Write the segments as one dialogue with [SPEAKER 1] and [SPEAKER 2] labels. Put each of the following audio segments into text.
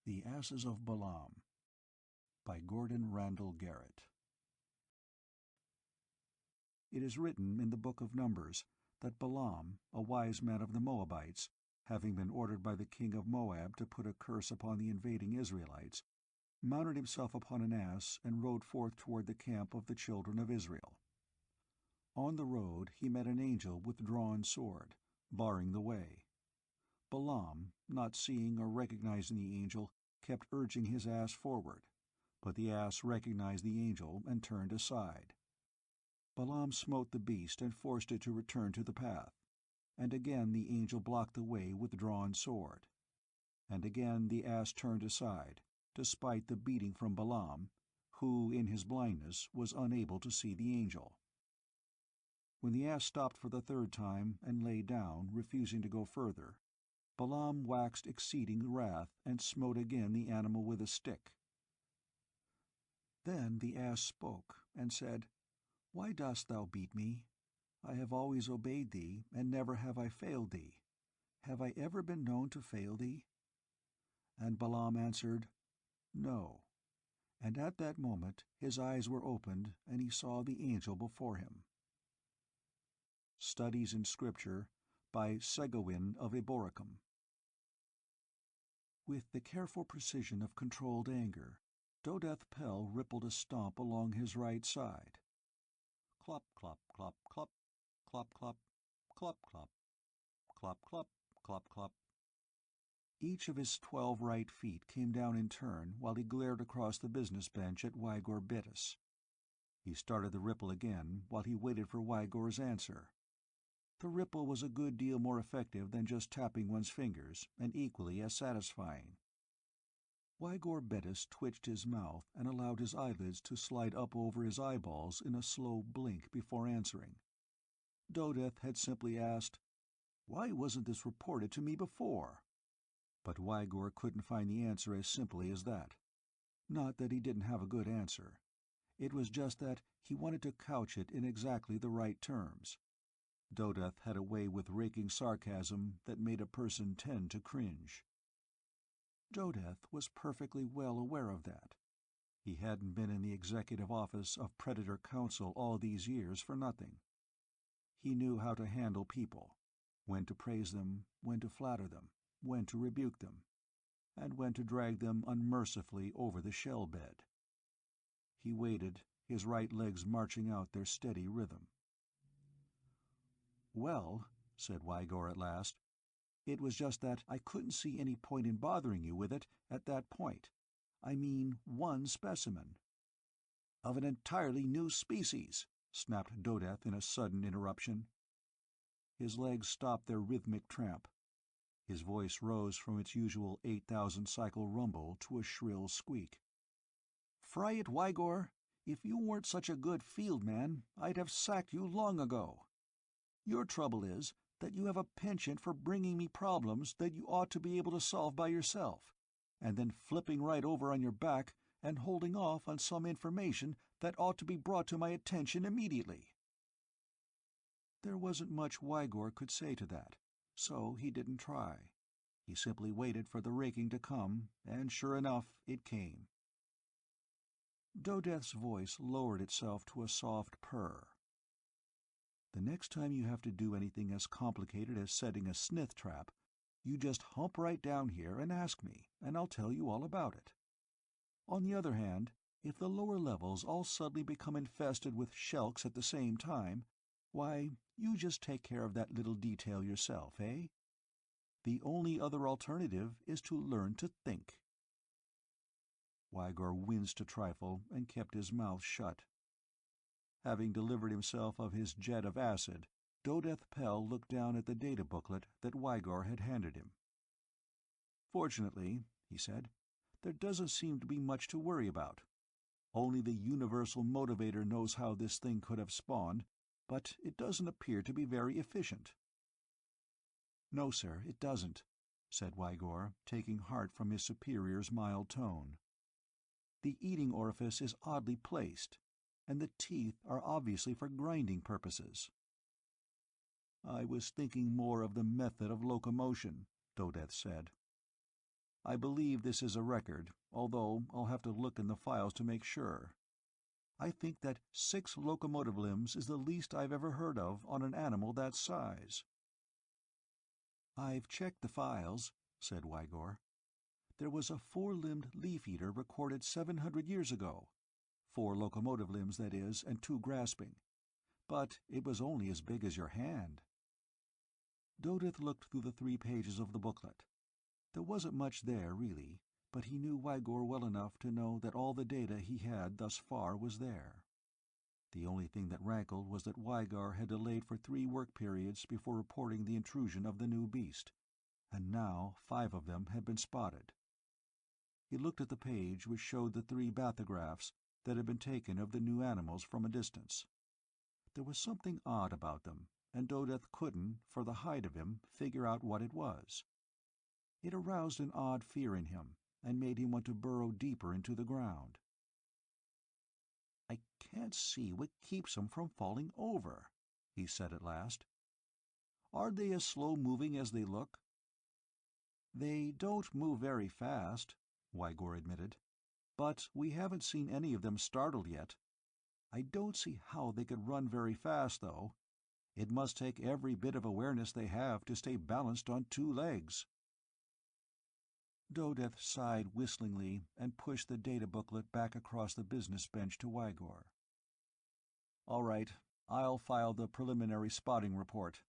[SPEAKER 1] The Asses of Balaam by Randall Garrett. It is written in the book of Numbers that Balaam, a wise man of the Moabites, having been ordered by the king of Moab to put a curse upon the invading Israelites, mounted himself upon an ass and rode forth toward the camp of the children of Israel. On the road he met an angel with drawn sword, barring the way. Balaam, not seeing or recognizing the angel, kept urging his ass forward, but the ass recognized the angel and turned aside. Balaam smote the beast and forced it to return to the path, and again the angel blocked the way with drawn sword. And again the ass turned aside, despite the beating from Balaam, who, in his blindness, was unable to see the angel. When the ass stopped for the third time and lay down, refusing to go further, Balaam waxed exceeding wrath and smote again the animal with a stick. Then the ass spoke and said, "Why dost thou beat me? I have always obeyed thee, and never have I failed thee. Have I ever been known to fail thee?" And Balaam answered, "No." And at that moment his eyes were opened, and he saw the angel before him. Studies in Scripture by Segowin of Eboracum. With the careful precision of controlled anger, Dodeth Pell rippled a stomp along his right side. Clop, clop, clop, clop, clop, clop, clop, clop, clop, clop, clop, clop. Each of his 12 right feet came down in turn while he glared across the business bench at Wygor Bittis. He started the ripple again while he waited for Wygor's answer. The ripple was a good deal more effective than just tapping one's fingers, and equally as satisfying. Wygor Bittis twitched his mouth and allowed his eyelids to slide up over his eyeballs in a slow blink before answering. Dodeth had simply asked, "Why wasn't this reported to me before?" But Wygor couldn't find the answer as simply as that. Not that he didn't have a good answer. It was just that he wanted to couch it in exactly the right terms. Dodeth had a way with raking sarcasm that made a person tend to cringe. Dodeth was perfectly well aware of that. He hadn't been in the executive office of Predator Council all these years for nothing. He knew how to handle people, when to praise them, when to flatter them, when to rebuke them, and when to drag them unmercifully over the shell bed. He waited, his right legs marching out their steady rhythm. "Well," said Wygor at last, "it was just that I couldn't see any point in bothering you with it at that point. I mean, one specimen." "Of an entirely new species," snapped Dodeth in a sudden interruption. His legs stopped their rhythmic tramp. His voice rose from its usual 8,000-cycle rumble to a shrill squeak. "Fry it, Wygor! If you weren't such a good field man, I'd have sacked you long ago. Your trouble is that you have a penchant for bringing me problems that you ought to be able to solve by yourself, and then flipping right over on your back and holding off on some information that ought to be brought to my attention immediately." There wasn't much Wygor could say to that, so he didn't try. He simply waited for the raking to come, and sure enough, it came. Dodeth's voice lowered itself to a soft purr. "The next time you have to do anything as complicated as setting a snith trap, you just hump right down here and ask me, and I'll tell you all about it. On the other hand, if the lower levels all suddenly become infested with shelks at the same time, why, you just take care of that little detail yourself, eh? The only other alternative is to learn to think." Wygor winced a trifle and kept his mouth shut. Having delivered himself of his jet of acid, Dodeth Pell looked down at the data booklet that Wygor had handed him. "Fortunately," he said, "there doesn't seem to be much to worry about. Only the universal motivator knows how this thing could have spawned, but it doesn't appear to be very efficient." "No, sir, it doesn't," said Wygor, taking heart from his superior's mild tone. "The eating orifice is oddly placed, and the teeth are obviously for grinding purposes." "I was thinking more of the method of locomotion," Dodeth said. I believe this is a record, although I'll have to look in the files to make sure. I think that 6 locomotive limbs is the least I've ever heard of on an animal that size." "I've checked the files," said Wygor. "There was a 4-limbed leaf-eater recorded 700 years ago. 4 locomotive limbs, that is, and 2 grasping. But it was only as big as your hand." Dodith looked through the 3 pages of the booklet. There wasn't much there, really, but he knew Wygor well enough to know that all the data he had thus far was there. The only thing that rankled was that Wygor had delayed for 3 work periods before reporting the intrusion of the new beast, and now 5 of them had been spotted. He looked at the page which showed the 3 bathygraphs that had been taken of the new animals from a distance. There was something odd about them, and Dodeth couldn't, for the height of him, figure out what it was. It aroused an odd fear in him, and made him want to burrow deeper into the ground. "I can't see what keeps 'em from falling over," he said at last. "Are they as slow-moving as they look?" "They don't move very fast," Wygor admitted. "But we haven't seen any of them startled yet. I don't see how they could run very fast, though. It must take every bit of awareness they have to stay balanced on 2 legs." Dodeth sighed whistlingly and pushed the data booklet back across the business bench to Wygor. "All right, I'll file the preliminary spotting report.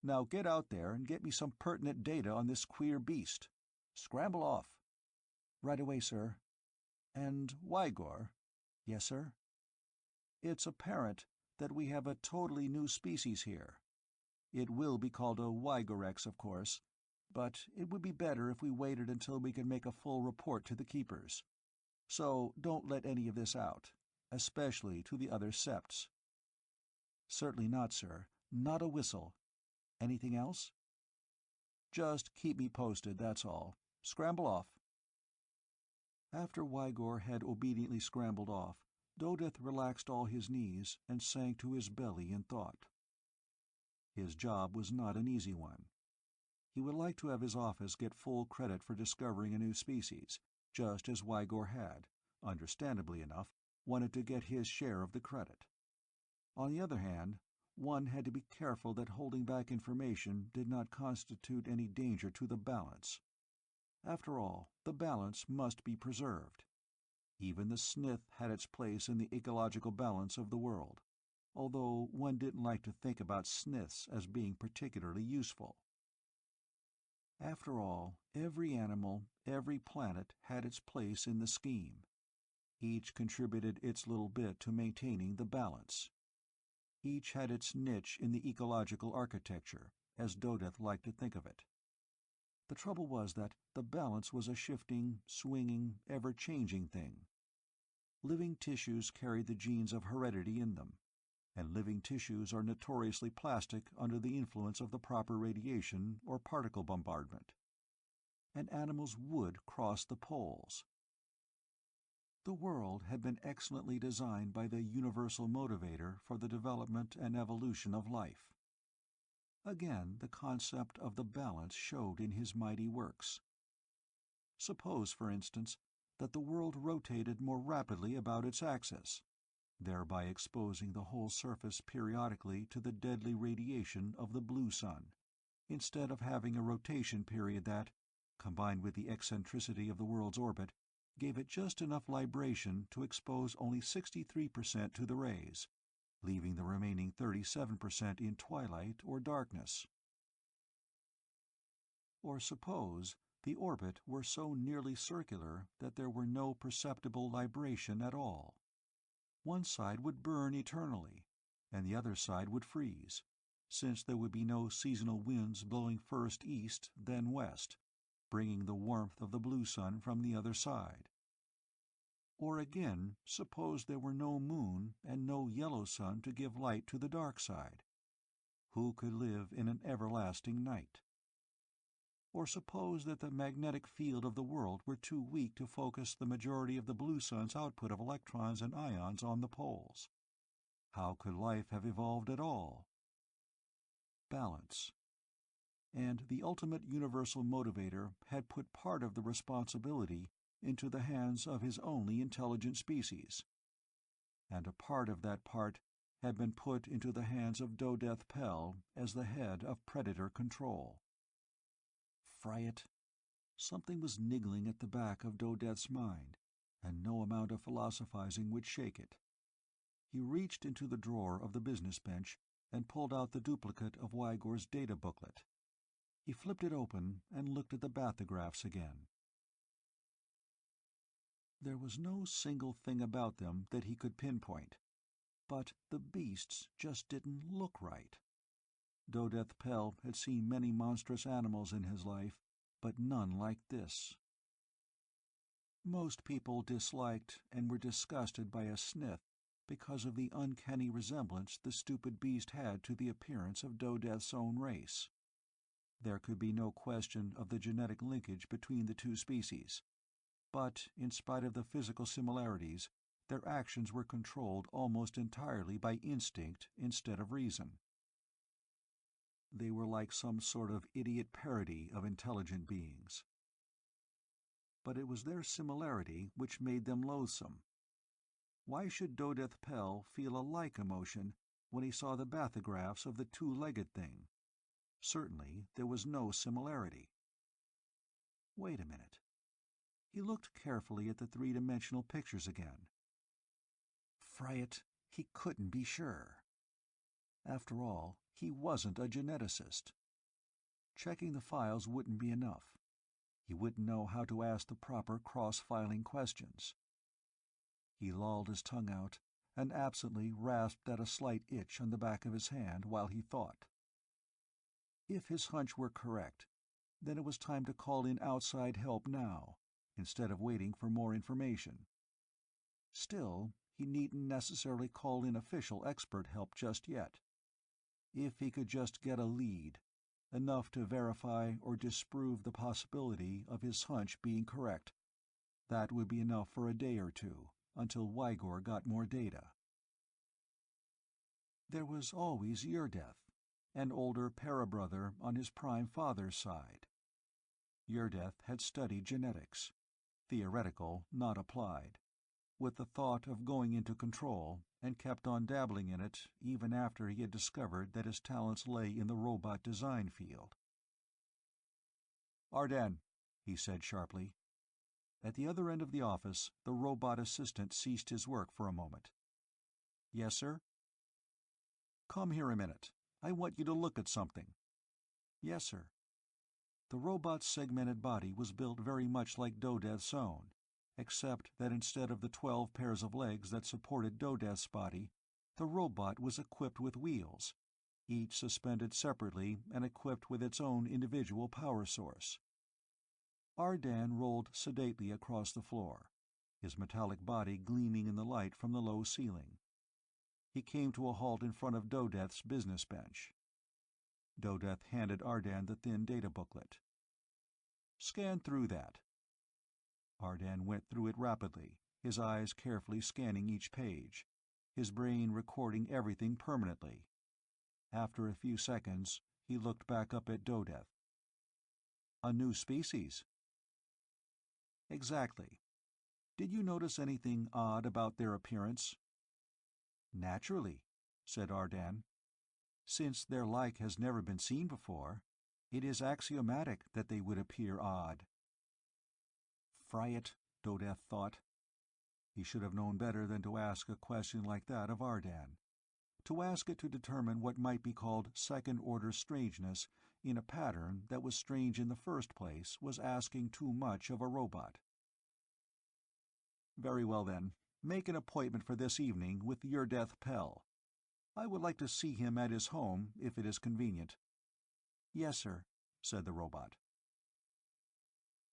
[SPEAKER 1] Now get out there and get me some pertinent data on this queer beast. Scramble off." "Right away, sir." "And Wygor." "Yes, sir." "It's apparent that we have a totally new species here. It will be called a Wygorex, of course, but it would be better if we waited until we could make a full report to the Keepers. So don't let any of this out, especially to the other septs." "Certainly not, sir. Not a whistle. Anything else?" "Just keep me posted, that's all. Scramble off." After Wygor had obediently scrambled off, Dodeth relaxed all his knees and sank to his belly in thought. His job was not an easy one. He would like to have his office get full credit for discovering a new species, just as Wygor had, understandably enough, wanted to get his share of the credit. On the other hand, one had to be careful that holding back information did not constitute any danger to the balance. After all, the balance must be preserved. Even the snith had its place in the ecological balance of the world, although one didn't like to think about sniths as being particularly useful. After all, every animal, every planet had its place in the scheme. Each contributed its little bit to maintaining the balance. Each had its niche in the ecological architecture, as Dodeth liked to think of it. The trouble was that the balance was a shifting, swinging, ever-changing thing. Living tissues carried the genes of heredity in them, and living tissues are notoriously plastic under the influence of the proper radiation or particle bombardment. And animals would cross the poles. The world had been excellently designed by the universal motivator for the development and evolution of life. Again, the concept of the balance showed in his mighty works. Suppose, for instance, that the world rotated more rapidly about its axis, thereby exposing the whole surface periodically to the deadly radiation of the blue sun, instead of having a rotation period that, combined with the eccentricity of the world's orbit, gave it just enough libration to expose only 63% to the rays, leaving the remaining 37% in twilight or darkness. Or suppose the orbit were so nearly circular that there were no perceptible libration at all. One side would burn eternally, and the other side would freeze, since there would be no seasonal winds blowing first east, then west, bringing the warmth of the blue sun from the other side. Or again, suppose there were no moon and no yellow sun to give light to the dark side. Who could live in an everlasting night? Or suppose that the magnetic field of the world were too weak to focus the majority of the blue sun's output of electrons and ions on the poles. How could life have evolved at all? Balance. and the ultimate universal motivator had put part of the responsibility into the hands of his only intelligent species. And a part of that part had been put into the hands of Dodeth Pell as the head of Predator Control. Fright. Something was niggling at the back of Dodeth's mind, and no amount of philosophizing would shake it. He reached into the drawer of the business bench and pulled out the duplicate of Wygor's data booklet. He flipped it open and looked at the bathygraphs again. There was no single thing about them that he could pinpoint, but the beasts just didn't look right. Dodeth Pell had seen many monstrous animals in his life, but none like this. Most people disliked and were disgusted by a Snith because of the uncanny resemblance the stupid beast had to the appearance of Dodeth's own race. There could be no question of the genetic linkage between the two species, but in spite of the physical similarities, their actions were controlled almost entirely by instinct instead of reason. They were like some sort of idiot parody of intelligent beings. But it was their similarity which made them loathsome. Why should Dodeth Pell feel a like emotion when he saw the bathygraphs of the two-legged thing? Certainly there was no similarity. Wait a minute. He looked carefully at the three-dimensional pictures again. Fright, he couldn't be sure. After all, he wasn't a geneticist. Checking the files wouldn't be enough. He wouldn't know how to ask the proper cross-filing questions. He lolled his tongue out and absently rasped at a slight itch on the back of his hand while he thought. If his hunch were correct, then it was time to call in outside help now, instead of waiting for more information. Still, he needn't necessarily call in official expert help just yet. If he could just get a lead, enough to verify or disprove the possibility of his hunch being correct, that would be enough for a day or two, until Wygor got more data. There was always Urdeth, an older parabrother on his prime father's side. Urdeth had studied genetics, theoretical, not applied, with the thought of going into control, and kept on dabbling in it even after he had discovered that his talents lay in the robot design field. "Ardan," he said sharply. At the other end of the office, the robot assistant ceased his work for a moment. "Yes, sir?" "Come here a minute. I want you to look at something." "Yes, sir." The robot's segmented body was built very much like Dodeth's own, except that instead of the 12 pairs of legs that supported Dodeth's body, the robot was equipped with wheels, each suspended separately and equipped with its own individual power source. Ardan rolled sedately across the floor, his metallic body gleaming in the light from the low ceiling. He came to a halt in front of Dodeth's business bench. Dodeth handed Ardan the thin data booklet. "Scan through that." Ardan went through it rapidly, his eyes carefully scanning each page, his brain recording everything permanently. After a few seconds, he looked back up at Dodeth. "A new species?" "Exactly. Did you notice anything odd about their appearance?" "Naturally," said Ardan. "Since their like has never been seen before, it is axiomatic that they would appear odd." Fright, Dodeth thought. He should have known better than to ask a question like that of Ardan. To ask it to determine what might be called second-order strangeness in a pattern that was strange in the first place was asking too much of a robot. "Very well then. Make an appointment for this evening with Urdeth Pell. I would like to see him at his home, if it is convenient." "Yes, sir," said the robot.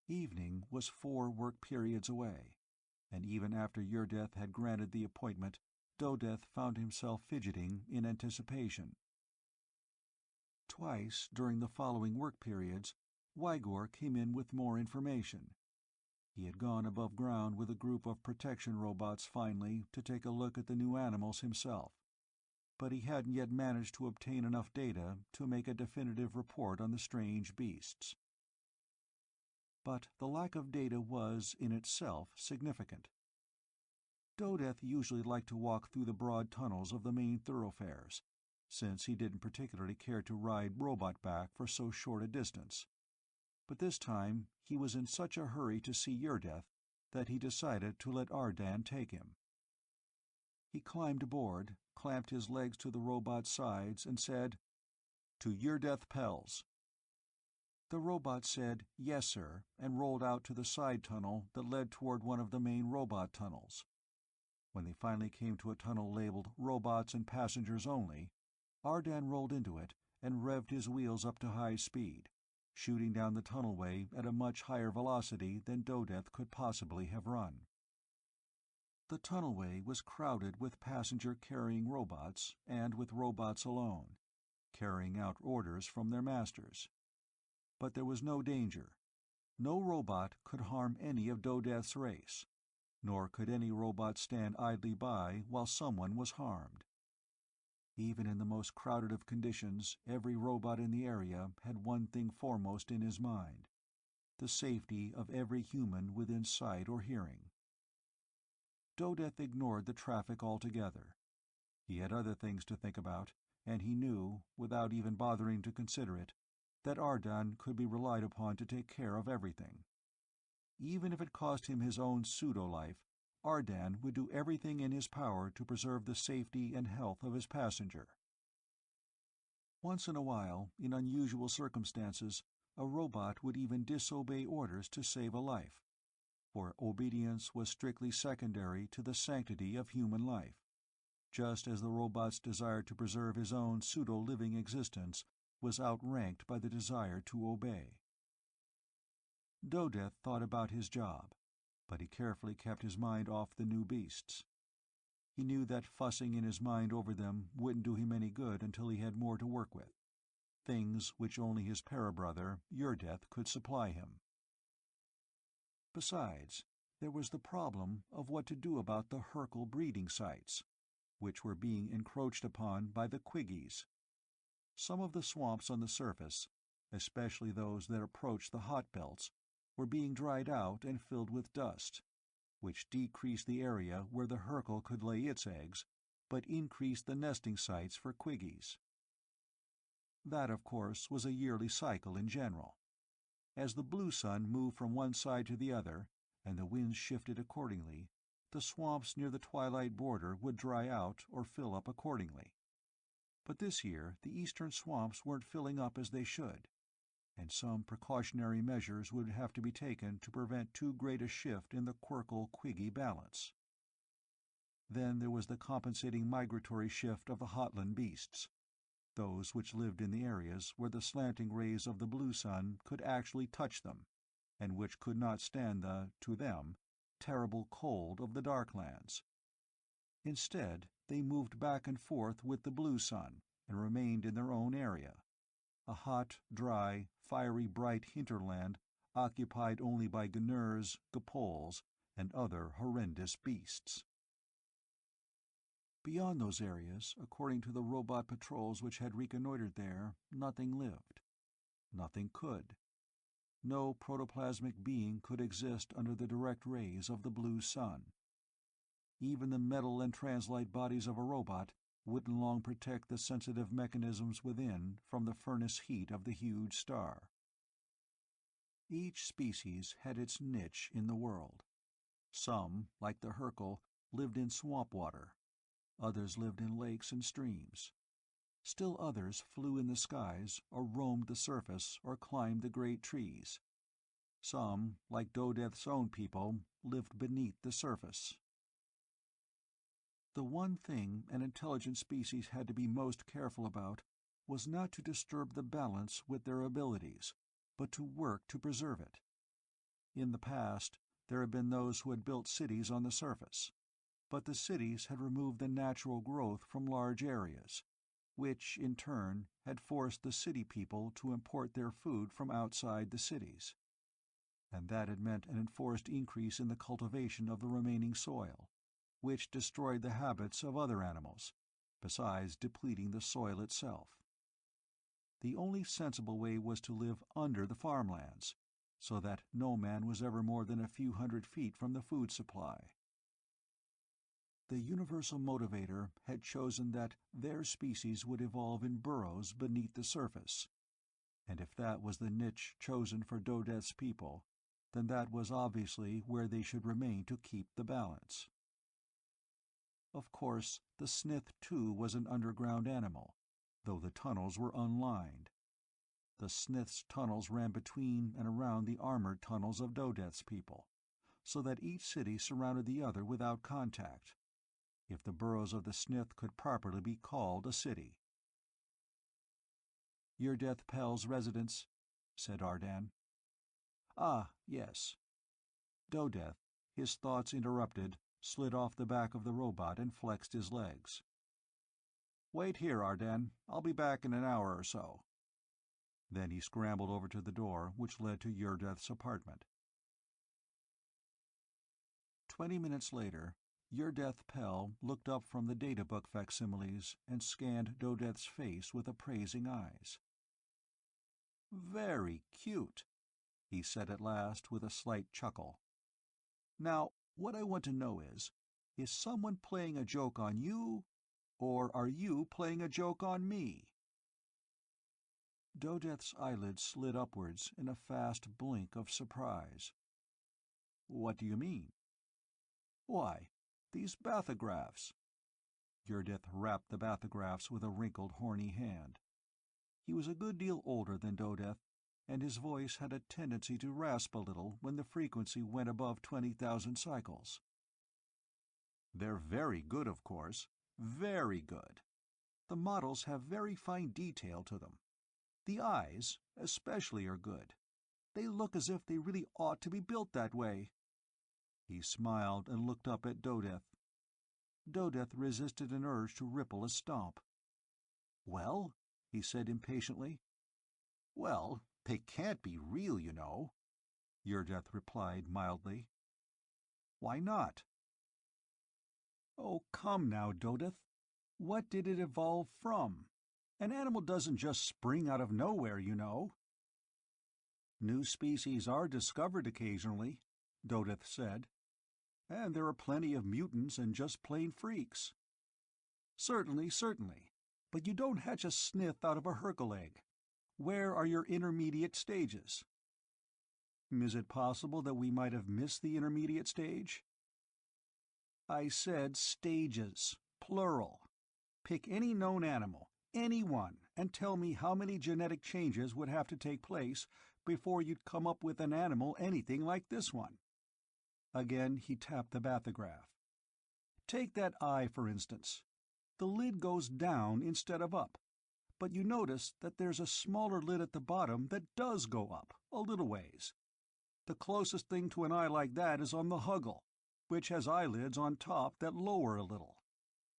[SPEAKER 1] Evening was 4 work periods away, and even after Urdeth had granted the appointment, Dodeth found himself fidgeting in anticipation. Twice during the following work periods, Wygor came in with more information. He had gone above ground with a group of protection robots finally to take a look at the new animals himself. but he hadn't yet managed to obtain enough data to make a definitive report on the strange beasts. But the lack of data was, in itself, significant. Dodeth usually liked to walk through the broad tunnels of the main thoroughfares, since he didn't particularly care to ride robot back for so short a distance. But this time he was in such a hurry to see Urdeth that he decided to let Ardan take him. He climbed aboard, clamped his legs to the robot's sides, and said, "To Urdeth Pels." The robot said, "Yes, sir," and rolled out to the side tunnel that led toward one of the main robot tunnels. When they finally came to a tunnel labeled Robots and Passengers Only, Ardan rolled into it and revved his wheels up to high speed, shooting down the tunnelway at a much higher velocity than Dodeth could possibly have run. The tunnelway was crowded with passenger-carrying robots, and with robots alone, carrying out orders from their masters. But there was no danger. No robot could harm any of Dodeth's race, nor could any robot stand idly by while someone was harmed. Even in the most crowded of conditions, every robot in the area had one thing foremost in his mind: the safety of every human within sight or hearing. Dodeth ignored the traffic altogether. He had other things to think about, and he knew, without even bothering to consider it, that Ardan could be relied upon to take care of everything. Even if it cost him his own pseudo-life, Ardan would do everything in his power to preserve the safety and health of his passenger. Once in a while, in unusual circumstances, a robot would even disobey orders to save a life, for obedience was strictly secondary to the sanctity of human life, just as the robot's desire to preserve his own pseudo-living existence was outranked by the desire to obey. Dodeth thought about his job, but he carefully kept his mind off the new beasts. He knew that fussing in his mind over them wouldn't do him any good until he had more to work with, things which only his parabrother, Urdeth, could supply him. Besides, there was the problem of what to do about the Hercule breeding sites, which were being encroached upon by the Quiggies. Some of the swamps on the surface, especially those that approached the hot belts, were being dried out and filled with dust, which decreased the area where the Hercule could lay its eggs, but increased the nesting sites for Quiggies. That, of course, was a yearly cycle in general. As the blue sun moved from one side to the other, and the winds shifted accordingly, the swamps near the twilight border would dry out or fill up accordingly. But this year the eastern swamps weren't filling up as they should, and some precautionary measures would have to be taken to prevent too great a shift in the Quirkle-Quiggy balance. Then there was the compensating migratory shift of the Hotland beasts, those which lived in the areas where the slanting rays of the blue sun could actually touch them, and which could not stand the, to them, terrible cold of the Darklands. Instead, they moved back and forth with the blue sun, and remained in their own area, a hot, dry, fiery bright hinterland occupied only by gnurs, gpols, and other horrendous beasts. Beyond those areas, according to the robot patrols which had reconnoitered there, nothing lived. Nothing could. No protoplasmic being could exist under the direct rays of the blue sun. Even the metal and translite bodies of a robot wouldn't long protect the sensitive mechanisms within from the furnace heat of the huge star. Each species had its niche in the world. Some, like the Hercule, lived in swamp water. Others lived in lakes and streams. Still others flew in the skies, or roamed the surface, or climbed the great trees. Some, like Dodeth's own people, lived beneath the surface. The one thing an intelligent species had to be most careful about was not to disturb the balance with their abilities, but to work to preserve it. In the past, there had been those who had built cities on the surface, but the cities had removed the natural growth from large areas, which, in turn, had forced the city people to import their food from outside the cities. And that had meant an enforced increase in the cultivation of the remaining soil, which destroyed the habits of other animals, besides depleting the soil itself. The only sensible way was to live under the farmlands, so that no man was ever more than a few hundred feet from the food supply. The universal motivator had chosen that their species would evolve in burrows beneath the surface, and if that was the niche chosen for Dodeth's people, then that was obviously where they should remain to keep the balance. Of course, the Snith too was an underground animal, though the tunnels were unlined. The Snith's tunnels ran between and around the armored tunnels of Dodeth's people, so that each city surrounded the other without contact, if the burrows of the Snith could properly be called a city. "Yerdeth Pel's residence," said Ardan. "Ah, yes." Dodeth, his thoughts interrupted, slid off the back of the robot and flexed his legs. "Wait here, Ardan. I'll be back in an hour or so." Then he scrambled over to the door which led to Yerdeth's apartment. 20 minutes later, Yerdeth Pel looked up from the databook facsimiles and scanned Dodeth's face with appraising eyes. "Very cute," he said at last with a slight chuckle. "Now, what I want to know is someone playing a joke on you, or are you playing a joke on me?" Dodeth's eyelids slid upwards in a fast blink of surprise. "What do you mean?" "Why, these bathygraphs." Yerdeth rapped the bathygraphs with a wrinkled, horny hand. He was a good deal older than Dodeth, and his voice had a tendency to rasp a little when the frequency went above 20,000 cycles. "They're very good, of course. Very good. The models have very fine detail to them. The eyes, especially, are good. They look as if they really ought to be built that way." He smiled and looked up at Dodeth. Dodeth resisted an urge to ripple a stomp. "Well?" he said impatiently. "Well, they can't be real, you know," Yerdeth replied mildly. "Why not?" "Oh, come now, Dodeth. What did it evolve from? An animal doesn't just spring out of nowhere, you know." "New species are discovered occasionally," Dodeth said. "And there are plenty of mutants and just plain freaks." "Certainly, certainly. But you don't hatch a Snith out of a Hercule egg. Where are your intermediate stages?" "Is it possible that we might have missed the intermediate stage?" "I said stages, plural. Pick any known animal, any one, and tell me how many genetic changes would have to take place before you'd come up with an animal anything like this one." Again he tapped the bathograph. "Take that eye, for instance. The lid goes down instead of up, but you notice that there's a smaller lid at the bottom that does go up, a little ways. The closest thing to an eye like that is on the Huggle, which has eyelids on top that lower a little.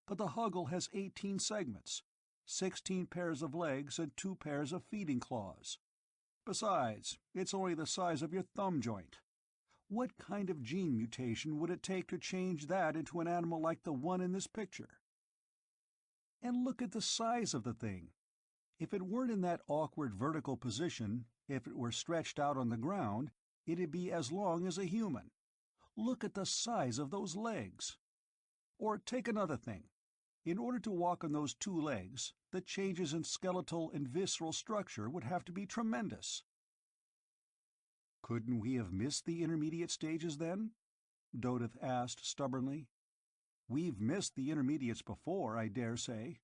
[SPEAKER 1] But the Huggle has 18 segments, 16 pairs of legs and 2 pairs of feeding claws. Besides, it's only the size of your thumb joint. What kind of gene mutation would it take to change that into an animal like the one in this picture? And look at the size of the thing. If it weren't in that awkward vertical position, if it were stretched out on the ground, it'd be as long as a human. Look at the size of those legs. Or take another thing. In order to walk on those 2 legs, the changes in skeletal and visceral structure would have to be tremendous." "Couldn't we have missed the intermediate stages, then?" Dodeth asked stubbornly. "We've missed the intermediates before, I dare say."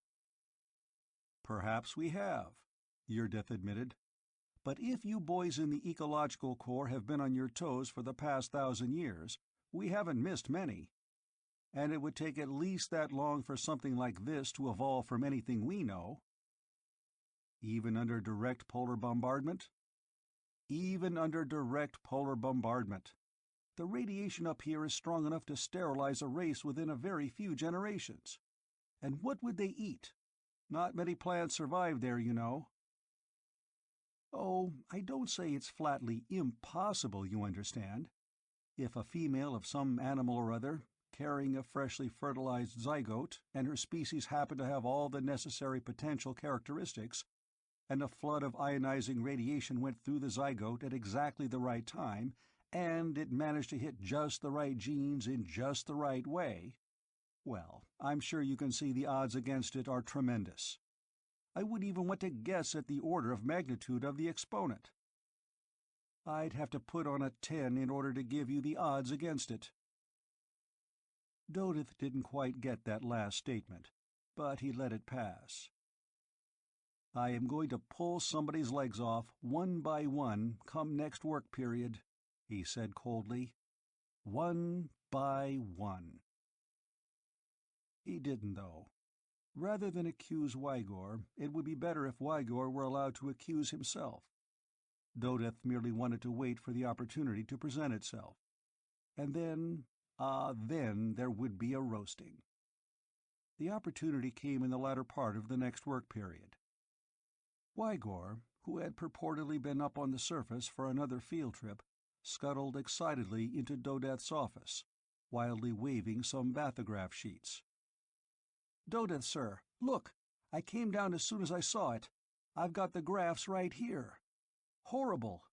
[SPEAKER 1] "Perhaps we have," Yerdeth admitted. "But if you boys in the Ecological Corps have been on your toes for the past 1,000 years, we haven't missed many. And it would take at least that long for something like this to evolve from anything we know." "Even under direct polar bombardment?" "Even under direct polar bombardment. The radiation up here is strong enough to sterilize a race within a very few generations. And what would they eat? Not many plants survive there, you know." "Oh, I don't say it's flatly impossible, you understand. If a female of some animal or other carrying a freshly fertilized zygote, and her species happened to have all the necessary potential characteristics, and a flood of ionizing radiation went through the zygote at exactly the right time, and it managed to hit just the right genes in just the right way, well, I'm sure you can see the odds against it are tremendous. I wouldn't even want to guess at the order of magnitude of the exponent. I'd have to put on a 10 in order to give you the odds against it." Dodith didn't quite get that last statement, but he let it pass. "I am going to pull somebody's legs off, one by one, come next work period," he said coldly. "One by one." He didn't, though. Rather than accuse Wygor, it would be better if Wygor were allowed to accuse himself. Dodith merely wanted to wait for the opportunity to present itself. And then, then there would be a roasting. The opportunity came in the latter part of the next work period. Wygor, who had purportedly been up on the surface for another field trip, scuttled excitedly into Dodeth's office, wildly waving some bathograph sheets. "Dodeth, sir, look! I came down as soon as I saw it. I've got the graphs right here. Horrible!"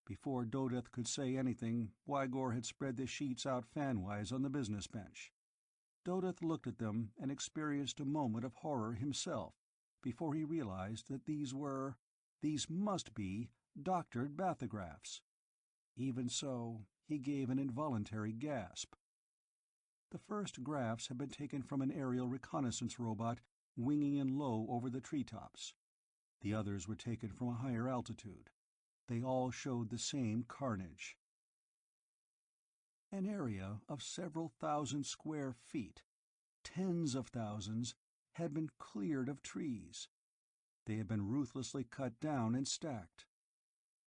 [SPEAKER 1] Before Dodeth could say anything, Wygor had spread the sheets out fanwise on the business bench. Dodeth looked at them and experienced a moment of horror himself, before he realized that these must be, doctored bathygraphs. Even so, he gave an involuntary gasp. The first graphs had been taken from an aerial reconnaissance robot winging in low over the treetops. The others were taken from a higher altitude. They all showed the same carnage. An area of several thousand square feet, tens of thousands, had been cleared of trees. They had been ruthlessly cut down and stacked.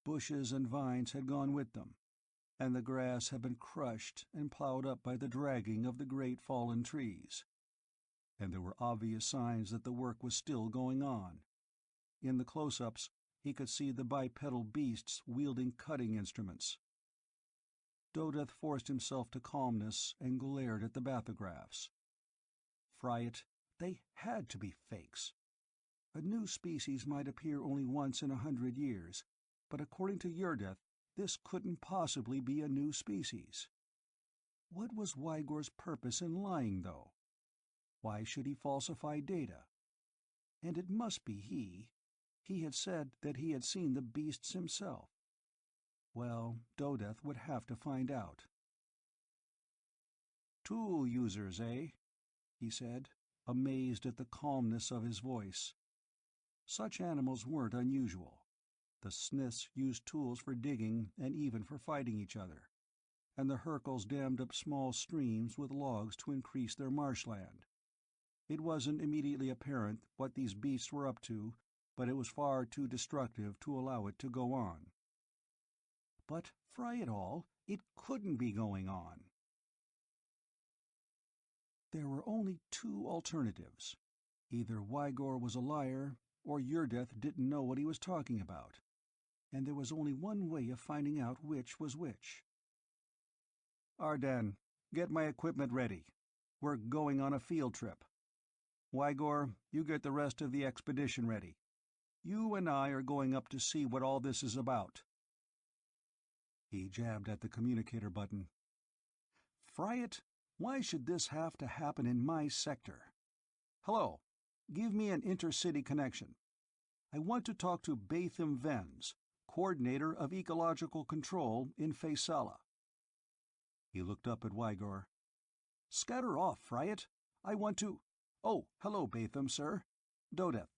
[SPEAKER 1] Bushes and vines had gone with them, and the grass had been crushed and plowed up by the dragging of the great fallen trees. And there were obvious signs that the work was still going on. In the close-ups, he could see the bipedal beasts wielding cutting instruments. Dodeth forced himself to calmness and glared at the bathygraphs. Fright, they had to be fakes. A new species might appear only once in 100 years, but according to Yurdeth, this couldn't possibly be a new species. What was Wygor's purpose in lying, though? Why should he falsify data? And it must be he. He had said that he had seen the beasts himself. Well, Dodeth would have to find out. "Tool users, eh?" he said, amazed at the calmness of his voice. Such animals weren't unusual. The Smiths used tools for digging and even for fighting each other, and the Hercles dammed up small streams with logs to increase their marshland. It wasn't immediately apparent what these beasts were up to, but it was far too destructive to allow it to go on. But, fry it all, it couldn't be going on. There were only two alternatives. Either Wygor was a liar, or Yurdeth didn't know what he was talking about. And there was only one way of finding out which was which. "Ardan, get my equipment ready. We're going on a field trip. Wygor, you get the rest of the expedition ready. You and I are going up to see what all this is about." He jabbed at the communicator button. "Fry it, why should this have to happen in my sector? Hello, give me an intercity connection. I want to talk to Batham Venz, Coordinator of Ecological Control in Faesala." He looked up at Wygor. "Scatter off, fry it. I want to— Oh, hello, Batham, sir. Dodeth.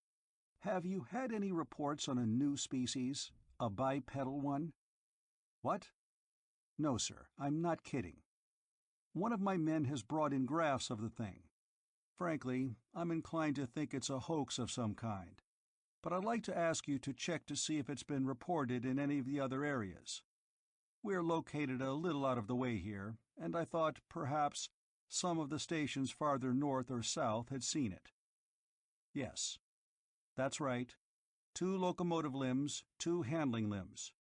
[SPEAKER 1] Have you had any reports on a new species? A bipedal one?" "What?" "No, sir, I'm not kidding. One of my men has brought in graphs of the thing. Frankly, I'm inclined to think it's a hoax of some kind. But I'd like to ask you to check to see if it's been reported in any of the other areas. We're located a little out of the way here, and I thought perhaps some of the stations farther north or south had seen it." "Yes. That's right. 2 locomotive limbs, 2 handling limbs.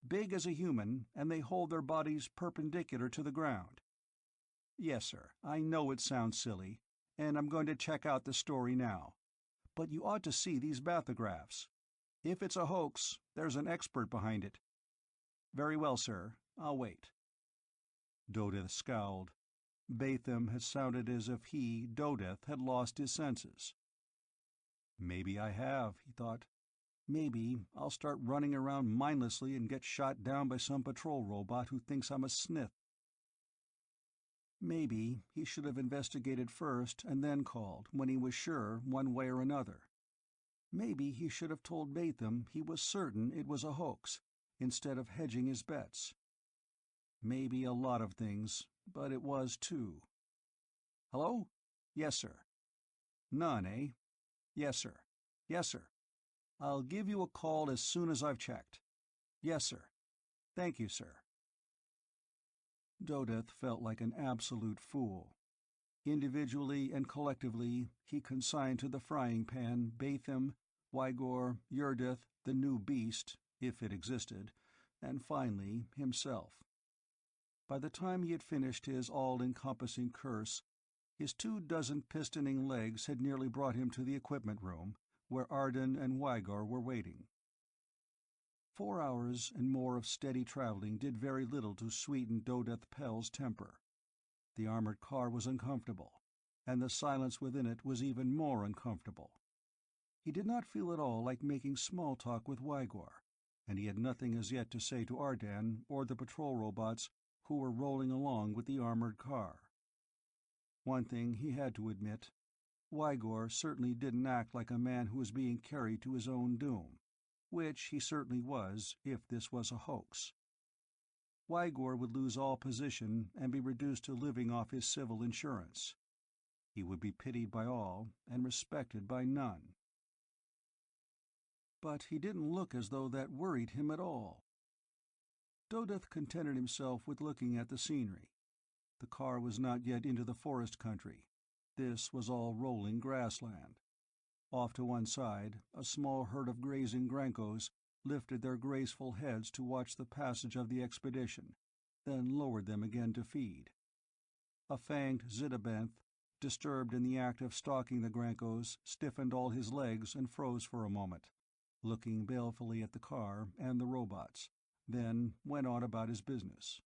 [SPEAKER 1] Big as a human, and they hold their bodies perpendicular to the ground. Yes, sir, I know it sounds silly, and I'm going to check out the story now. But you ought to see these bathygraphs. If it's a hoax, there's an expert behind it. Very well, sir. I'll wait. Dodeth scowled. Batham had sounded as if he, Dodeth, had lost his senses. Maybe I have, he thought. Maybe I'll start running around mindlessly and get shot down by some patrol robot who thinks I'm a Smith. Maybe he should have investigated first and then called, when he was sure, one way or another. Maybe he should have told Batham he was certain it was a hoax, instead of hedging his bets. Maybe a lot of things, but it was too. Hello? Yes, sir. None, eh? Yes, sir. Yes, sir. I'll give you a call as soon as I've checked. Yes, sir. Thank you, sir. Dodeth felt like an absolute fool. Individually and collectively, he consigned to the frying pan Batham, Wygor, Yurdith, the new beast, if it existed, and finally himself. By the time he had finished his all-encompassing curse, his 24 pistoning legs had nearly brought him to the equipment room, where Arden and Wygor were waiting. 4 hours and more of steady traveling did very little to sweeten Dodeth Pell's temper. The armored car was uncomfortable, and the silence within it was even more uncomfortable. He did not feel at all like making small talk with Wygor, and he had nothing as yet to say to Ardan or the patrol robots who were rolling along with the armored car. One thing he had to admit: Wygor certainly didn't act like a man who was being carried to his own doom, which he certainly was if this was a hoax. Wygor would lose all position and be reduced to living off his civil insurance. He would be pitied by all and respected by none. But he didn't look as though that worried him at all. Dodeth contented himself with looking at the scenery. The car was not yet into the forest country. This was all rolling grassland. Off to one side, a small herd of grazing Grankos lifted their graceful heads to watch the passage of the expedition, then lowered them again to feed. A fanged Zitabenth, disturbed in the act of stalking the Grankos, stiffened all his legs and froze for a moment, looking balefully at the car and the robots, then went on about his business.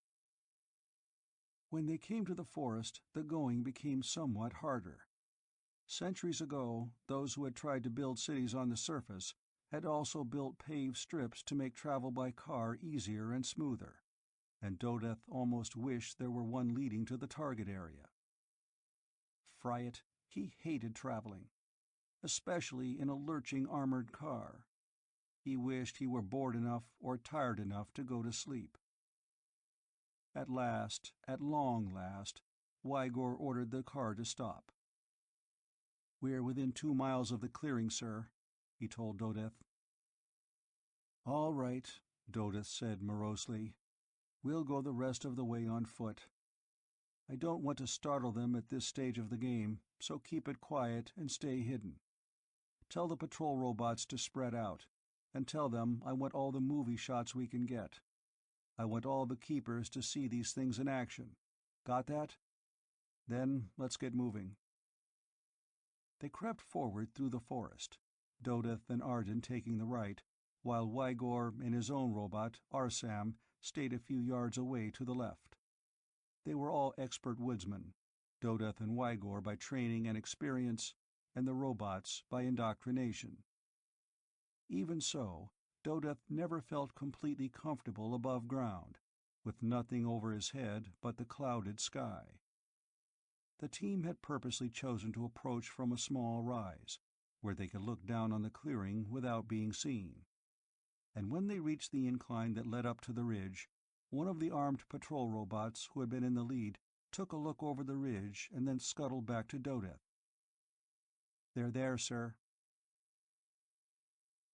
[SPEAKER 1] When they came to the forest, the going became somewhat harder. Centuries ago, those who had tried to build cities on the surface had also built paved strips to make travel by car easier and smoother, and Dodeth almost wished there were one leading to the target area. Fry it, he hated traveling, especially in a lurching armored car. He wished he were bored enough or tired enough to go to sleep. At last, at long last, Wygor ordered the car to stop. "We're within 2 miles of the clearing, sir," he told Dodeth. "All right," Dodeth said morosely. "We'll go the rest of the way on foot. I don't want to startle them at this stage of the game, so keep it quiet and stay hidden. Tell the patrol robots to spread out, and tell them I want all the movie shots we can get. I want all the keepers to see these things in action. Got that? Then let's get moving." They crept forward through the forest, Dodeth and Arden taking the right, while Wygor and his own robot, Arsam, stayed a few yards away to the left. They were all expert woodsmen, Dodeth and Wygor by training and experience, and the robots by indoctrination. Even so, Dodeth never felt completely comfortable above ground, with nothing over his head but the clouded sky. The team had purposely chosen to approach from a small rise, where they could look down on the clearing without being seen. And when they reached the incline that led up to the ridge, one of the armed patrol robots who had been in the lead took a look over the ridge and then scuttled back to Dodeth. "They're there, sir."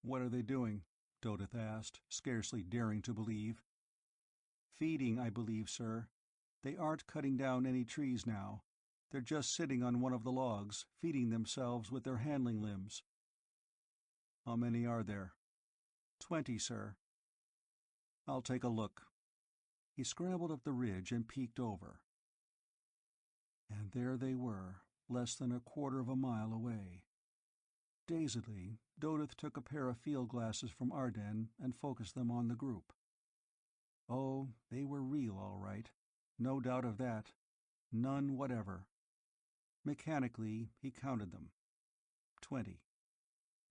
[SPEAKER 1] "What are they doing?" Dodeth asked, scarcely daring to believe. "Feeding, I believe, sir. They aren't cutting down any trees now. They're just sitting on one of the logs, feeding themselves with their handling limbs." "How many are there?" 20, sir." "I'll take a look." He scrambled up the ridge and peeked over. And there they were, less than a quarter of a mile away. Dazedly, Dodith took a pair of field glasses from Arden and focused them on the group. Oh, they were real, all right. No doubt of that. None whatever. Mechanically, he counted them. 20.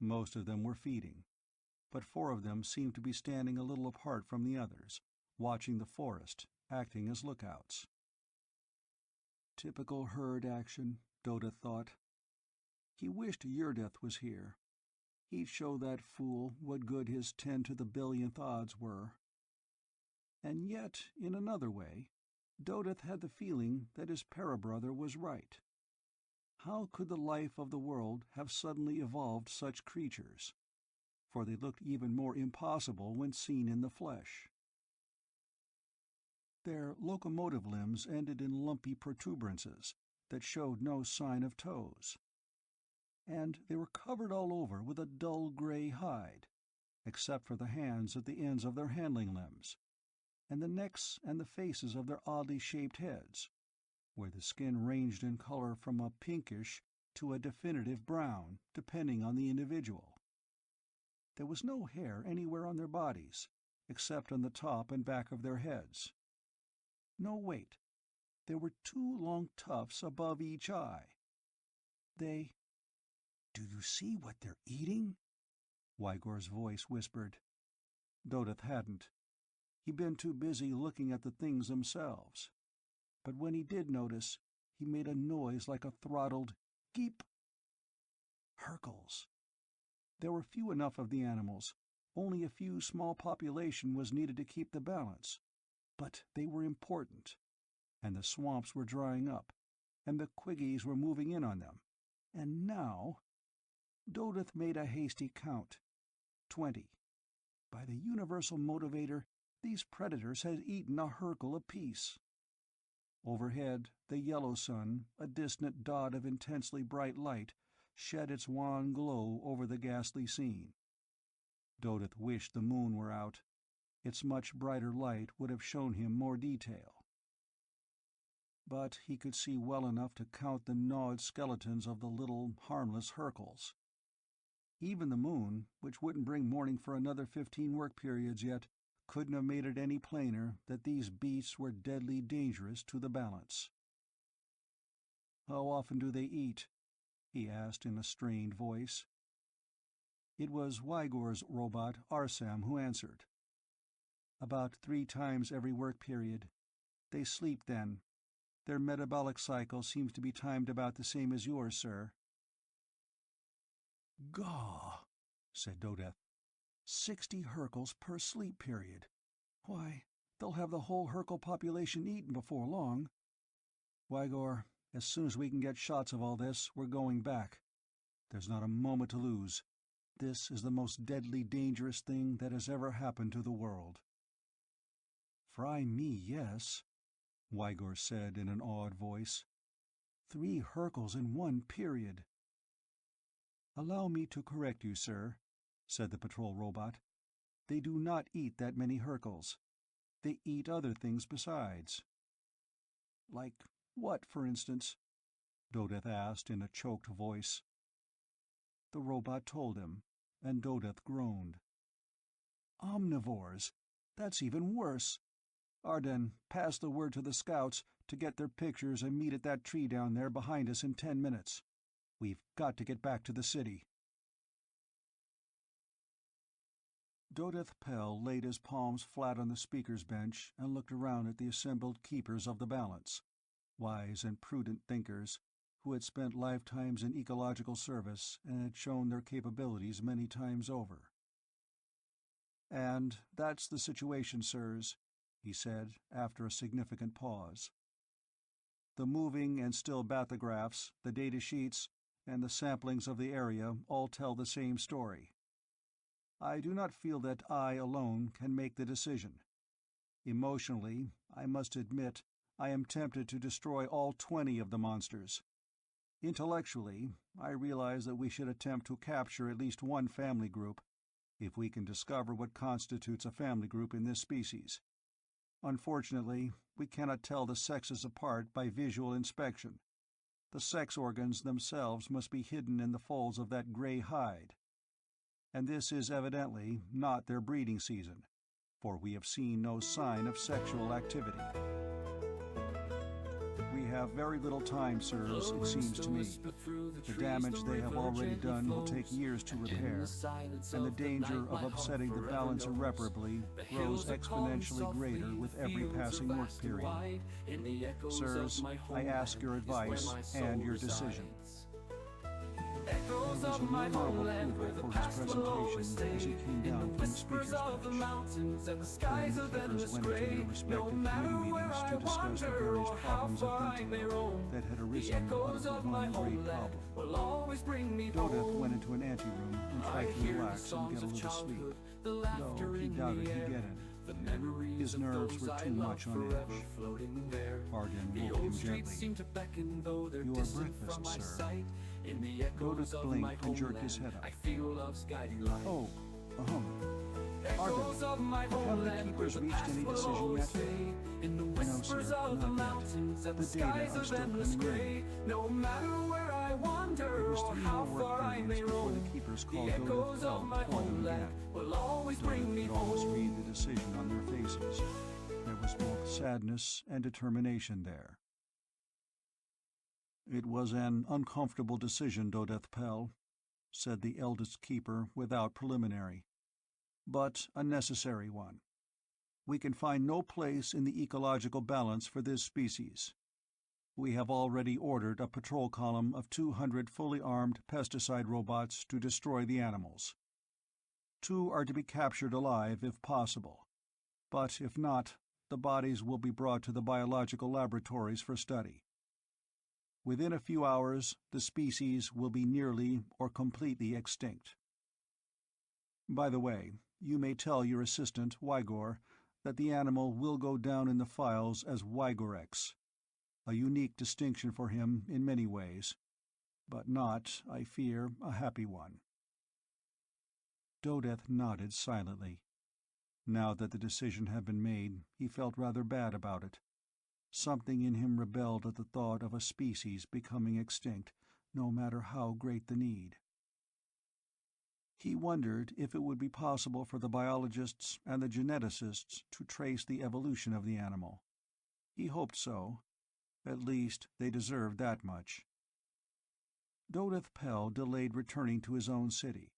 [SPEAKER 1] Most of them were feeding, but 4 of them seemed to be standing a little apart from the others, watching the forest, acting as lookouts. Typical herd action, Dodith thought. He wished Yurdith was here. He'd show that fool what good his 10 to the billionth odds were. And yet, in another way, Dodith had the feeling that his parabrother was right. How could the life of the world have suddenly evolved such creatures? For they looked even more impossible when seen in the flesh. Their locomotive limbs ended in lumpy protuberances that showed no sign of toes. And they were covered all over with a dull gray hide, except for the hands at the ends of their handling limbs, and the necks and the faces of their oddly shaped heads, where the skin ranged in color from a pinkish to a definitive brown, depending on the individual. There was no hair anywhere on their bodies, except on the top and back of their heads. No, wait. There were 2 long tufts above each eye. They— "Do you see what they're eating?" Wygor's voice whispered. Dodith hadn't. He'd been too busy looking at the things themselves. But when he did notice, he made a noise like a throttled geep. Hercules. There were few enough of the animals. Only a few small population was needed to keep the balance. But they were important. And the swamps were drying up, and the Quiggies were moving in on them. And now— Dodith made a hasty count. 20. By the universal motivator, these predators had eaten a Hercule apiece. Overhead, the yellow sun, a distant dot of intensely bright light, shed its wan glow over the ghastly scene. Dodith wished the moon were out. Its much brighter light would have shown him more detail. But he could see well enough to count the gnawed skeletons of the little, harmless Hercules. Even the moon, which wouldn't bring morning for another 15 work periods yet, couldn't have made it any plainer that these beasts were deadly dangerous to the balance. "How often do they eat?" he asked in a strained voice. It was Wygor's robot, Arsam, who answered. "About 3 times every work period. They sleep then. Their metabolic cycle seems to be timed about the same as yours, sir." "Gaw," said Dodith. 60 Hercules per sleep period. Why, they'll have the whole Hercule population eaten before long. Wygor, as soon as we can get shots of all this, we're going back. There's not a moment to lose. This is the most deadly dangerous thing that has ever happened to the world." "Fry me, yes," Wygor said in an awed voice. 3 Hercules in 1 period. "Allow me to correct you, sir," said the patrol robot. "They do not eat that many Hercules. They eat other things besides." "Like what, for instance?" Dodith asked in a choked voice. The robot told him, and Dodith groaned. "Omnivores! That's even worse! Arden, pass the word to the scouts to get their pictures and meet at that tree down there behind us in 10 minutes. We've got to get back to the city." Dodith Pell laid his palms flat on the speaker's bench and looked around at the assembled keepers of the balance, wise and prudent thinkers, who had spent lifetimes in ecological service and had shown their capabilities many times over. "And that's the situation, sirs," he said, after a significant pause. "The moving and still bathygraphs, the data sheets, and the samplings of the area all tell the same story. I do not feel that I alone can make the decision. Emotionally, I must admit, I am tempted to destroy all 20 of the monsters. Intellectually, I realize that we should attempt to capture at least one family group, if we can discover what constitutes a family group in this species. Unfortunately, we cannot tell the sexes apart by visual inspection, The sex organs themselves must be hidden in the folds of that gray hide. And this is evidently not their breeding season, for we have seen no sign of sexual activity. We have very little time, sirs, it seems to me. The damage they have already done will take years to repair, and the danger of upsetting the balance irreparably grows exponentially greater with every passing work period. Sirs, I ask your advice and your decision. There was a murmur of approval for his presentation as he came down from the speaker's bench. Then the keepers went to their respective committee meetings to discuss the various problems of detail that had arisen out of the one great problem. Dodeth went into an anteroom and tried to relax and get a little sleep, though he doubted he'd get any. His nerves were too much on edge. Arden woke him gently. "Your breakfast, sir." Dodeth blinked and jerked his head up. "Oh, Arden, have the keepers reached any decision yet?" "No, sir, not yet. The data are still coming in." It was 3 more work periods before the keepers called Dodeth Pell before them again. Dodeth could almost read the decision on their faces. There was both sadness and determination there. "It was an uncomfortable decision, Dodeth Pell," said the eldest keeper without preliminary, "but a necessary one. We can find no place in the ecological balance for this species. We have already ordered a patrol column of 200 fully armed pesticide robots to destroy the animals. 2 are to be captured alive if possible, but if not, the bodies will be brought to the biological laboratories for study. Within a few hours, the species will be nearly or completely extinct. By the way, you may tell your assistant, Wygor, that the animal will go down in the files as Wygorex, a unique distinction for him in many ways, but not, I fear, a happy one." Dodeth nodded silently. Now that the decision had been made, he felt rather bad about it. Something in him rebelled at the thought of a species becoming extinct, no matter how great the need. He wondered if it would be possible for the biologists and the geneticists to trace the evolution of the animal. He hoped so. At least they deserved that much. Dodeth Pell delayed returning to his own city.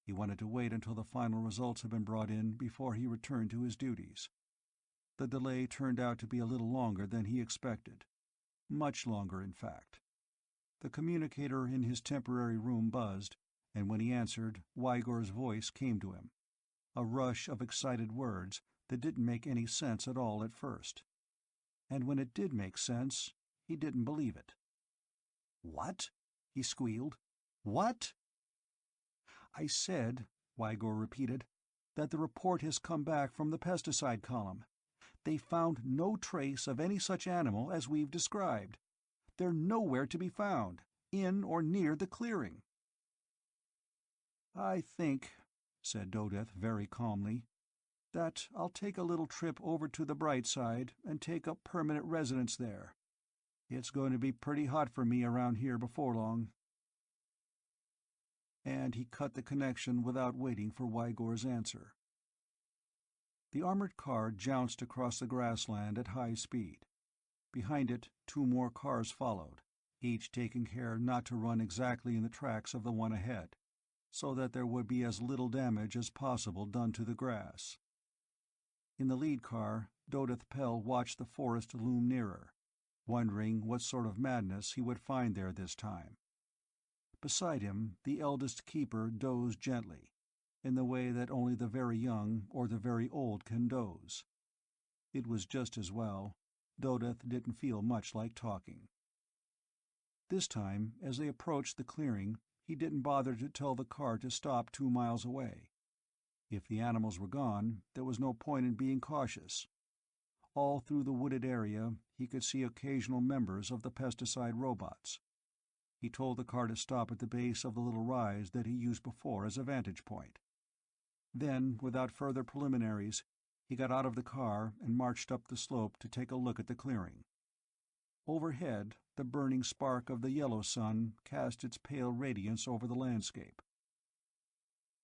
[SPEAKER 1] He wanted to wait until the final results had been brought in before he returned to his duties. The delay turned out to be a little longer than he expected. Much longer, in fact. The communicator in his temporary room buzzed, and when he answered, Wygor's voice came to him. A rush of excited words that didn't make any sense at all at first. And when it did make sense, he didn't believe it. "What?" he squealed. "What?" "I said," Wygor repeated, "that the report has come back from the pesticide column. They found no trace of any such animal as we've described. They're nowhere to be found, in or near the clearing." "I think," said Dodeth very calmly, "that I'll take a little trip over to the bright side and take up permanent residence there. It's going to be pretty hot for me around here before long." And he cut the connection without waiting for Wygor's answer. The armored car jounced across the grassland at high speed. Behind it, 2 more cars followed, each taking care not to run exactly in the tracks of the one ahead, so that there would be as little damage as possible done to the grass. In the lead car, Dodeth Pell watched the forest loom nearer, wondering what sort of madness he would find there this time. Beside him, the eldest keeper dozed gently, in the way that only the very young or the very old can doze. It was just as well. Dodeth didn't feel much like talking. This time, as they approached the clearing, he didn't bother to tell the car to stop 2 miles away. If the animals were gone, there was no point in being cautious. All through the wooded area, he could see occasional members of the pesticide robots. He told the car to stop at the base of the little rise that he used before as a vantage point. Then, without further preliminaries, he got out of the car and marched up the slope to take a look at the clearing. Overhead, the burning spark of the yellow sun cast its pale radiance over the landscape.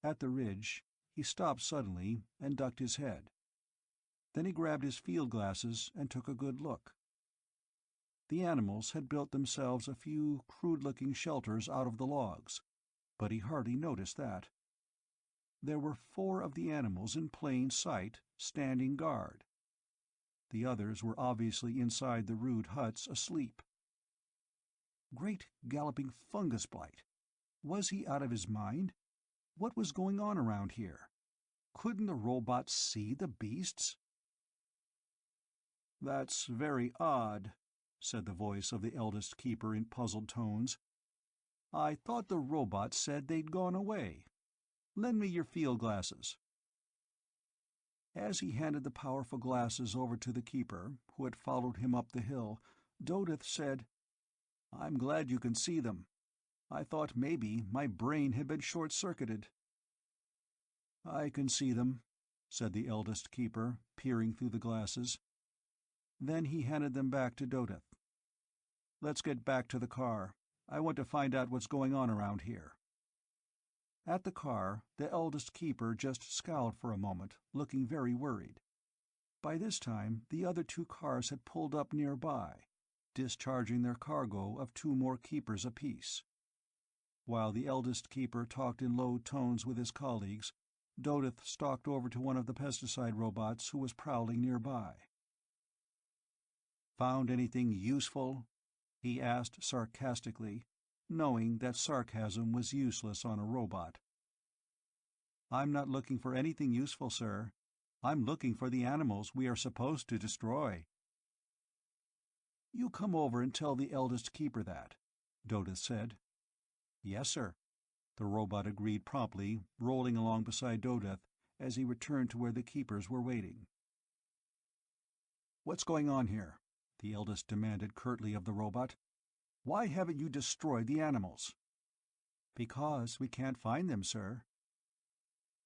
[SPEAKER 1] At the ridge, he stopped suddenly and ducked his head. Then he grabbed his field glasses and took a good look. The animals had built themselves a few crude-looking shelters out of the logs, but he hardly noticed that. There were 4 of the animals in plain sight, standing guard. The others were obviously inside the rude huts, asleep. Great galloping fungus blight! Was he out of his mind? What was going on around here? Couldn't the robots see the beasts? "That's very odd," said the voice of the eldest keeper in puzzled tones. "I thought the robots said they'd gone away. Lend me your field glasses." As he handed the powerful glasses over to the keeper, who had followed him up the hill, Dodeth said, "I'm glad you can see them. I thought maybe my brain had been short-circuited." "I can see them," said the eldest keeper, peering through the glasses. Then he handed them back to Dodeth. "Let's get back to the car. I want to find out what's going on around here." At the car, the eldest keeper just scowled for a moment, looking very worried. By this time, the other 2 cars had pulled up nearby, discharging their cargo of 2 more keepers apiece. While the eldest keeper talked in low tones with his colleagues, Dodeth stalked over to one of the pesticide robots who was prowling nearby. "Found anything useful?" he asked sarcastically, knowing that sarcasm was useless on a robot. "I'm not looking for anything useful, sir. I'm looking for the animals we are supposed to destroy." "You come over and tell the eldest keeper that," Dodeth said. "Yes, sir," the robot agreed promptly, rolling along beside Dodeth as he returned to where the keepers were waiting. "What's going on here?" the eldest demanded curtly of the robot. "Why haven't you destroyed the animals?" "Because we can't find them, sir."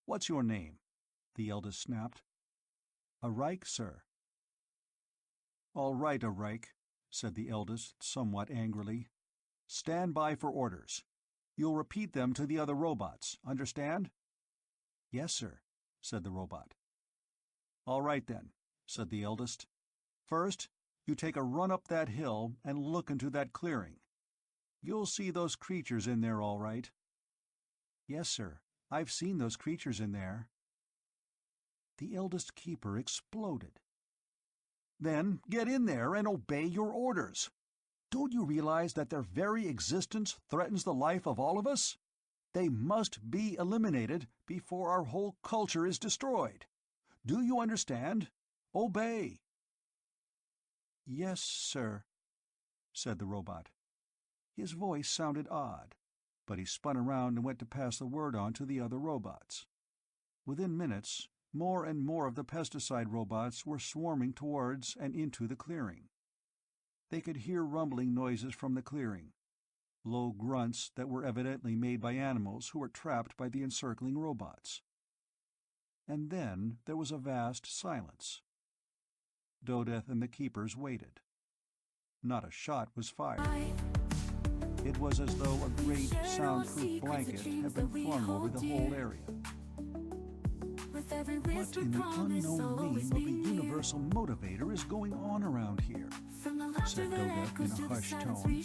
[SPEAKER 1] "What's your name?" the eldest snapped. "A Reich, sir." "All right, a Reich," said the eldest, somewhat angrily. "Stand by for orders. You'll repeat them to the other robots, understand?" "Yes, sir," said the robot. "All right then," said the eldest. "First, you take a run up that hill and look into that clearing. You'll see those creatures in there all right." "Yes, sir. I've seen those creatures in there." The eldest keeper exploded. "Then get in there and obey your orders. Don't you realize that their very existence threatens the life of all of us? They must be eliminated before our whole culture is destroyed. Do you understand? Obey." "Yes, sir," said the robot. His voice sounded odd, but he spun around and went to pass the word on to the other robots. Within minutes, more and more of the pesticide robots were swarming towards and into the clearing. They could hear rumbling noises from the clearing, low grunts that were evidently made by animals who were trapped by the encircling robots. And then there was a vast silence. Dodeth and the keepers waited. Not a shot was fired. It was as though a great soundproof blanket had been flung over the whole area. "What in the unknown name of the universal motivator is going on around here?" said Dodeth in a hushed tone. He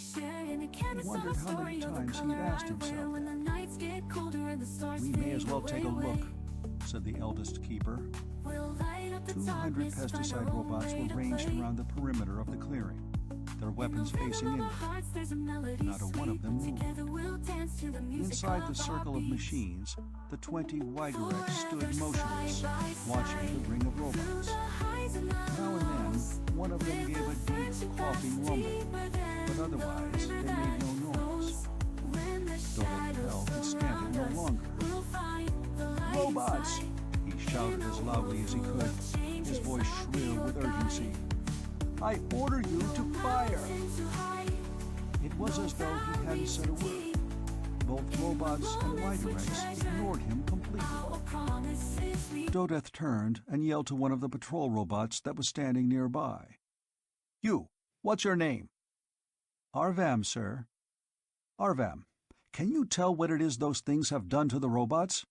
[SPEAKER 1] wondered how many times he'd asked himself that. "We may as well take a look," said the eldest keeper. 200 pesticide robots were ranged around the perimeter of the clearing, their weapons facing inward. Not a one of them moved. Inside the circle of machines, the 20 Weigereks stood motionless, watching the ring of robots. Now and then, one of them gave a deep, coughing rumble, but otherwise they made no noise. Dodeth Pell could stand it no longer. "Robots!" he shouted as loudly as he could, his voice shrill with urgency. "I order you to fire!" It was as though he hadn't said a word. Both robots and Weigereks ignored him completely. Dodeth turned and yelled to one of the patrol robots that was standing nearby. "You! What's your name?" Arvam, sir. Arvam, can you tell what it is those things have done to the robots?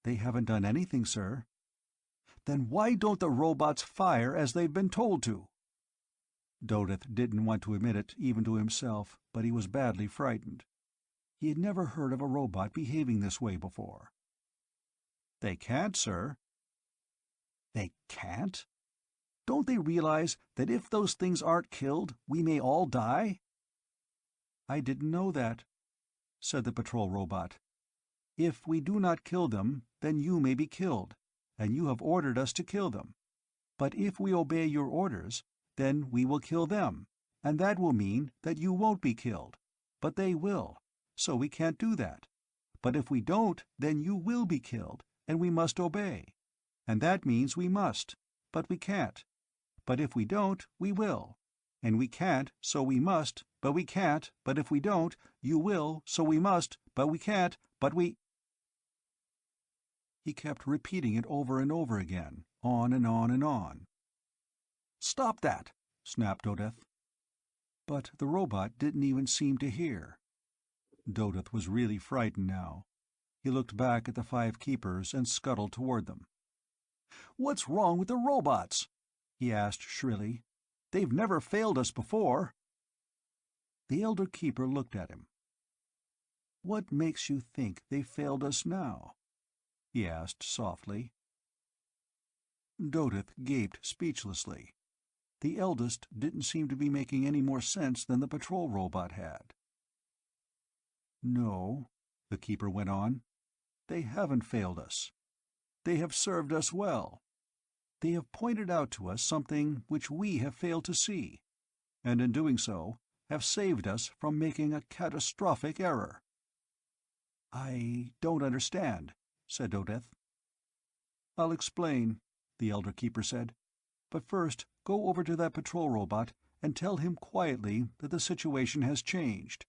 [SPEAKER 1] They haven't done anything, sir. Then why don't the robots fire as they've been told to? Dodeth didn't want to admit it even to himself, but he was badly frightened. He had never heard of a robot behaving this way before. They can't, sir. They can't? Don't they realize that if those things aren't killed, we may all die? I didn't know that, said the patrol robot. If we do not kill them, then you may be killed, and you have ordered us to kill them. But if we obey your orders, then we will kill them, and that will mean that you won't be killed. But they will, so we can't do that. But if we don't, then you will be killed, and we must obey. And that means we must, but we can't. But if we don't, we will. And we can't, so we must, but we can't, but if we don't, you will, so we must, but we can't, but we— He kept repeating it over and over again, on and on and on. "Stop that!" snapped Dodeth. But the robot didn't even seem to hear. Dodeth was really frightened now. He looked back at the 5 keepers and scuttled toward them. "What's wrong with the robots?" he asked shrilly. "They've never failed us before." The elder keeper looked at him. "What makes you think they failed us now?" he asked softly. Dodeth gaped speechlessly. The eldest didn't seem to be making any more sense than the patrol robot had. "No," the keeper went on, "they haven't failed us. They have served us well. They have pointed out to us something which we have failed to see, and in doing so have saved us from making a catastrophic error." "I don't understand," said Dodeth. "I'll explain," the elder keeper said. "But first go over to that patrol robot and tell him quietly that the situation has changed.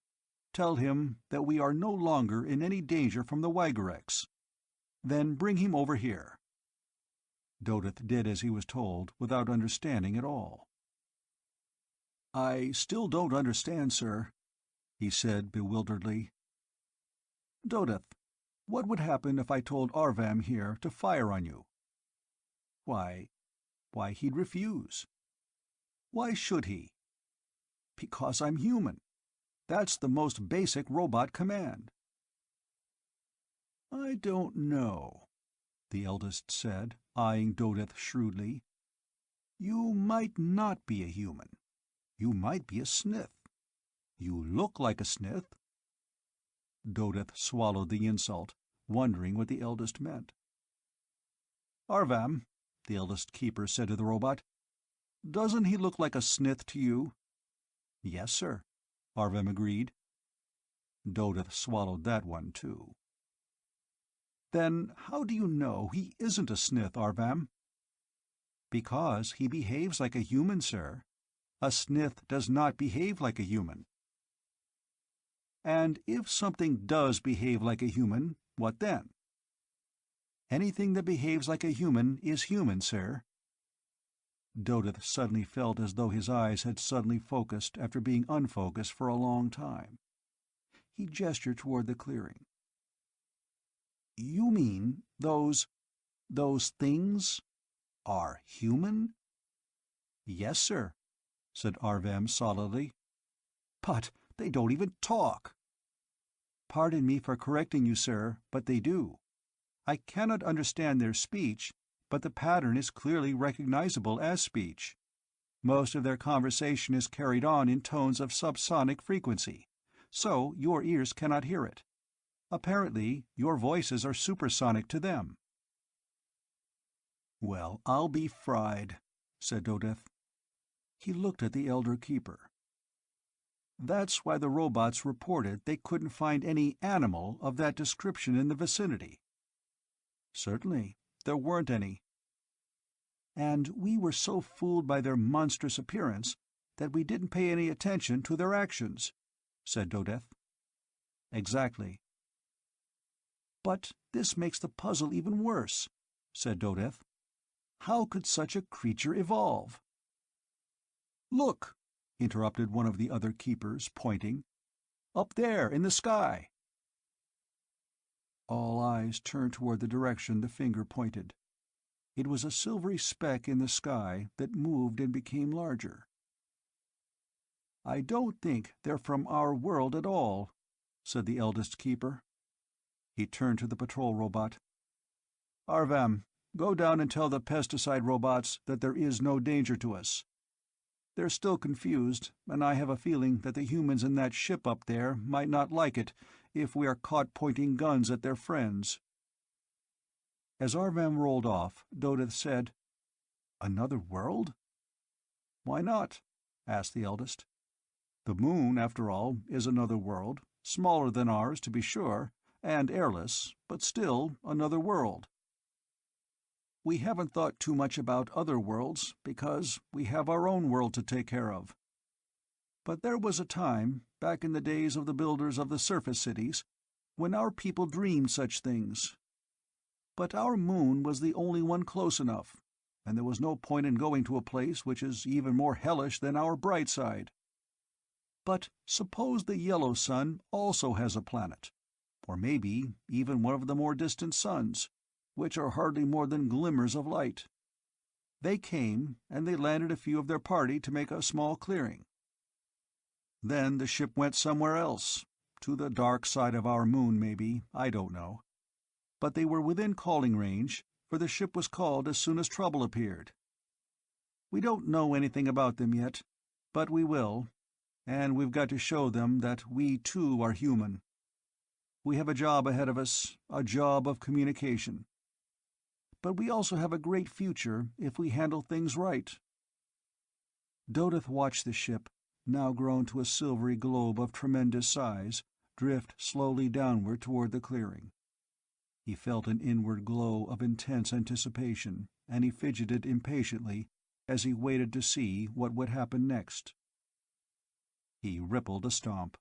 [SPEAKER 1] Tell him that we are no longer in any danger from the Wygareks. Then bring him over here." Dodeth did as he was told, without understanding at all. "I still don't understand, sir," he said bewilderedly. "Dodeth, what would happen if I told Arvam here to fire on you?" Why, he'd refuse." "Why should he?" "Because I'm human. That's the most basic robot command." "I don't know," the eldest said, eyeing Dodeth shrewdly. "You might not be a human. You might be a Snith. You look like a Snith." Dodeth swallowed the insult, wondering what the eldest meant. "Arvam," the eldest keeper said to the robot, "doesn't he look like a Snith to you?" "Yes, sir," Arvam agreed. Dodeth swallowed that one, too. "Then how do you know he isn't a Snith, Arvam?" "Because he behaves like a human, sir. A Snith does not behave like a human." "And if something does behave like a human, what then?" "Anything that behaves like a human is human, sir." Dodeth suddenly felt as though his eyes had suddenly focused after being unfocused for a long time. He gestured toward the clearing. "You mean those things are human?" "Yes, sir," said Arvam solidly. "But they don't even talk." "Pardon me for correcting you, sir, but they do. I cannot understand their speech, but the pattern is clearly recognizable as speech. Most of their conversation is carried on in tones of subsonic frequency, so your ears cannot hear it. Apparently, your voices are supersonic to them." "Well, I'll be fried," said Dodeth. He looked at the elder keeper. "That's why the robots reported they couldn't find any animal of that description in the vicinity." "Certainly. There weren't any." "And we were so fooled by their monstrous appearance that we didn't pay any attention to their actions," said Dodeth. "Exactly." "But this makes the puzzle even worse," said Dodeth. "How could such a creature evolve?" "Look!" interrupted one of the other keepers, pointing. "Up there, in the sky." All eyes turned toward the direction the finger pointed. It was a silvery speck in the sky that moved and became larger. "I don't think they're from our world at all," said the eldest keeper. He turned to the patrol robot. "Arvam, go down and tell the pesticide robots that there is no danger to us. They're still confused, and I have a feeling that the humans in that ship up there might not like it if we are caught pointing guns at their friends." As Arvam rolled off, Dodith said, "Another world?" "Why not?" asked the eldest. "The moon, after all, is another world, smaller than ours, to be sure, and airless, but still another world. We haven't thought too much about other worlds because we have our own world to take care of. But there was a time, back in the days of the builders of the surface cities, when our people dreamed such things. But our moon was the only one close enough, and there was no point in going to a place which is even more hellish than our bright side. But suppose the yellow sun also has a planet, or maybe even one of the more distant suns, which are hardly more than glimmers of light. They came, and they landed a few of their party to make a small clearing. Then the ship went somewhere else, to the dark side of our moon maybe, I don't know. But they were within calling range, for the ship was called as soon as trouble appeared. We don't know anything about them yet, but we will, and we've got to show them that we too are human. We have a job ahead of us, a job of communication. But we also have a great future if we handle things right." Dodith watched the ship, now grown to a silvery globe of tremendous size, drift slowly downward toward the clearing. He felt an inward glow of intense anticipation, and he fidgeted impatiently as he waited to see what would happen next. He rippled a stomp.